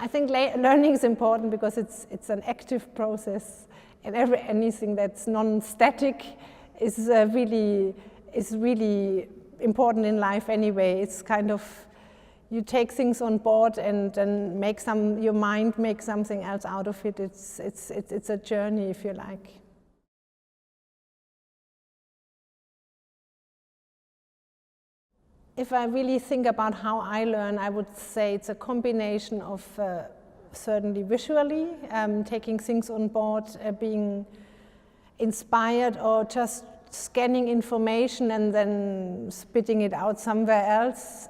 I think learning is important because it's an active process, and anything that's non-static is really important in life anyway. It's kind of, you take things on board and then your mind makes something else out of it. It's a journey, if you like. If I really think about how I learn, I would say it's a combination of certainly visually, taking things on board, being inspired, or just scanning information and then spitting it out somewhere else,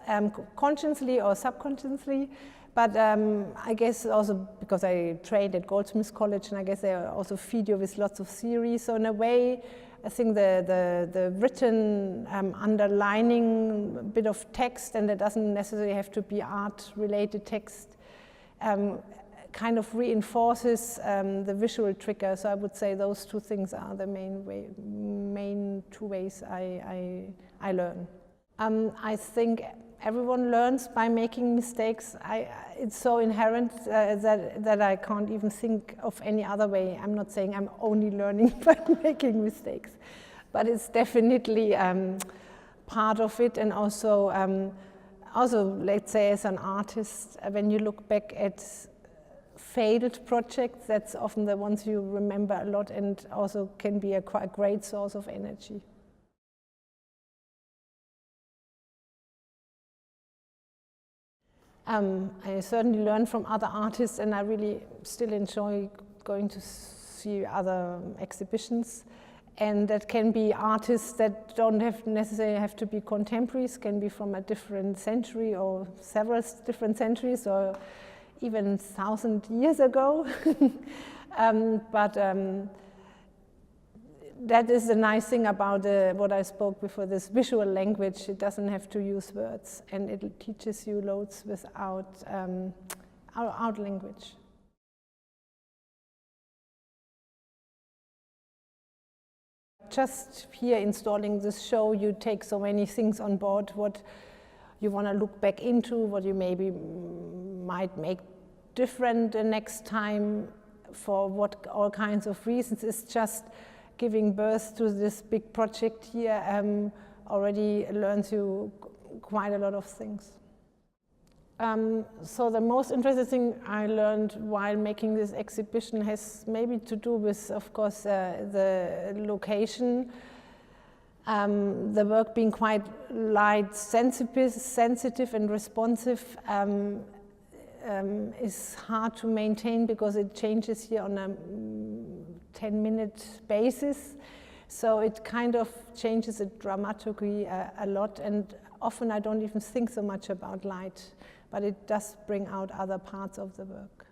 consciously or subconsciously. But I guess also because I trained at Goldsmiths College, and I guess they also feed you with lots of theory. So in a way, I think the written underlining bit of text, and it doesn't necessarily have to be art-related text, kind of reinforces the visual trigger. So I would say those two things are the main two ways I learn. I think everyone learns by making mistakes. It's so inherent that I can't even think of any other way. I'm not saying I'm only learning by making mistakes, but it's definitely part of it. And also, let's say as an artist, when you look back at failed projects, that's often the ones you remember a lot, and also can be a quite great source of energy. I certainly learn from other artists, and I really still enjoy going to see other exhibitions. And that can be artists that don't necessarily have to be contemporaries, can be from a different century or several different centuries, or even 1,000 years ago. That is the nice thing about what I spoke before, this visual language. It doesn't have to use words, and it teaches you loads without language. Just here installing this show, you take so many things on board, what you want to look back into, what you maybe might make different the next time, for what all kinds of reasons. It's just giving birth to this big project here already learns you quite a lot of things. So the most interesting thing I learned while making this exhibition has maybe to do with, of course, the location, the work being quite light sensitive and responsive. Is hard to maintain because it changes here on a 10-minute basis. So it kind of changes it dramatically a lot, and often I don't even think so much about light, but it does bring out other parts of the work.